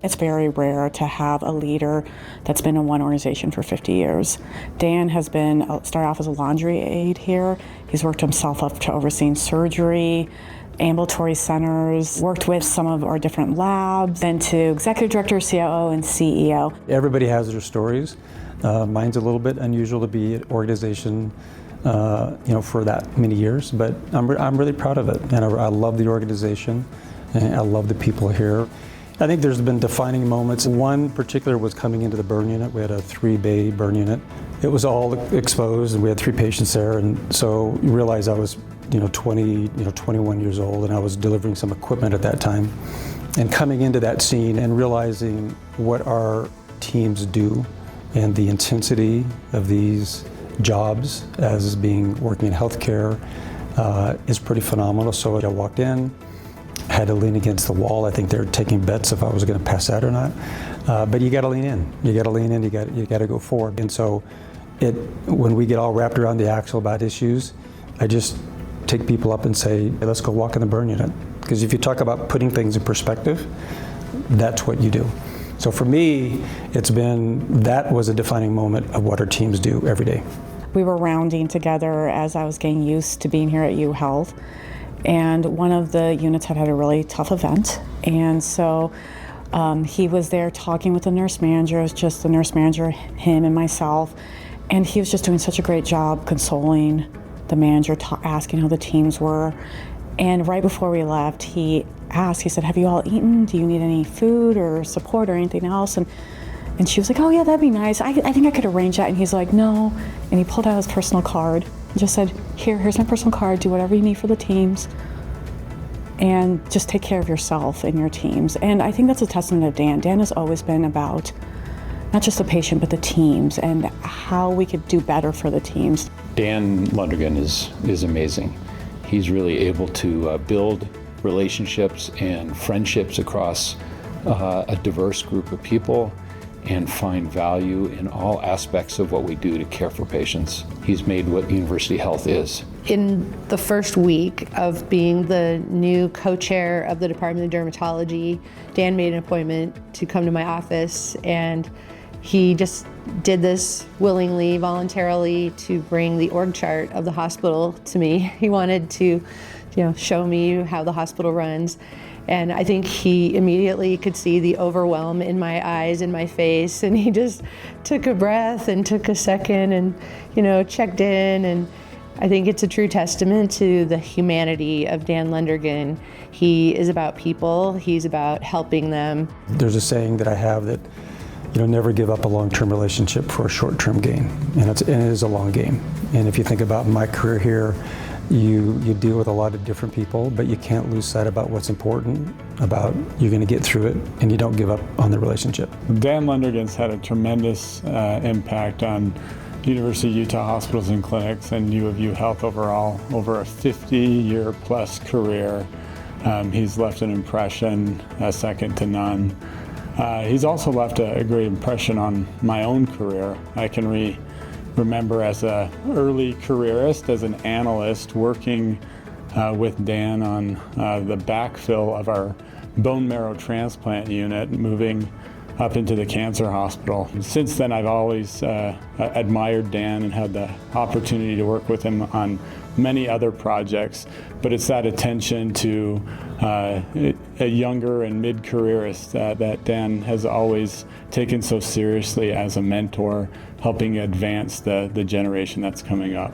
It's very rare to have a leader that's been in one organization for 50 years. Dan has started off as a laundry aide here. He's worked himself up to overseeing surgery, ambulatory centers, worked with some of our different labs, then to executive director, COO, and CEO. Everybody has their stories. Mine's a little bit unusual to be an organization for that many years, but I'm really proud of it, and I love the organization, and I love the people here. I think there's been defining moments. One particular was coming into the burn unit. We had a 3-bay burn unit. It was all exposed, and we had 3 patients there, and so you realize I was 21 years old, and I was delivering some equipment at that time. And coming into that scene and realizing what our teams do and the intensity of these jobs as working in healthcare is pretty phenomenal. So I walked in, had to lean against the wall. I think they were taking bets if I was going to pass out or not. But you got to lean in. You got to lean in. You got to go forward. And so, when we get all wrapped around the axle about issues, I just take people up and say, hey, let's go walk in the burn unit. Because if you talk about putting things in perspective, that's what you do. So for me, that was a defining moment of what our teams do every day. We were rounding together as I was getting used to being here at U Health. And one of the units had a really tough event. And so he was there talking with the nurse manager. It was just the nurse manager, him and myself. And he was just doing such a great job consoling the manager, asking how the teams were. And right before we left, he said, have you all eaten? Do you need any food or support or anything else? And she was like, oh yeah, that'd be nice. I think I could arrange that. And he's like, no. And he pulled out his personal card and just said, here's my personal card. Do whatever you need for the teams. And just take care of yourself and your teams. And I think that's a testament to Dan. Dan has always been about not just the patient, but the teams and how we could do better for the teams. Dan Lundergan is amazing. He's really able to build relationships and friendships across a diverse group of people and find value in all aspects of what we do to care for patients. He's made what University Health is. In the first week of being the new co-chair of the Department of Dermatology, Dan made an appointment to come to my office, and he just did this willingly, voluntarily, to bring the org chart of the hospital to me. He wanted to, show me how the hospital runs. And I think he immediately could see the overwhelm in my eyes and my face, and he just took a breath and took a second and, checked in. And I think it's a true testament to the humanity of Dan Lundergan. He is about people. He's about helping them. There's a saying that I have that, never give up a long-term relationship for a short-term gain. And it is a long game. And if you think about my career here, you deal with a lot of different people, but you can't lose sight about what's important, about you're going to get through it, and you don't give up on the relationship. Dan Lundergan's had a tremendous impact on University of Utah hospitals and clinics and U of U Health overall over a 50-year plus career. He's left an impression second to none. He's also left a great impression on my own career. I can remember as an early careerist, as an analyst, working with Dan on the backfill of our bone marrow transplant unit, moving up into the cancer hospital. Since then, I've always admired Dan and had the opportunity to work with him on many other projects, but it's that attention to a younger and mid-careerist that Dan has always taken so seriously as a mentor, helping advance the generation that's coming up.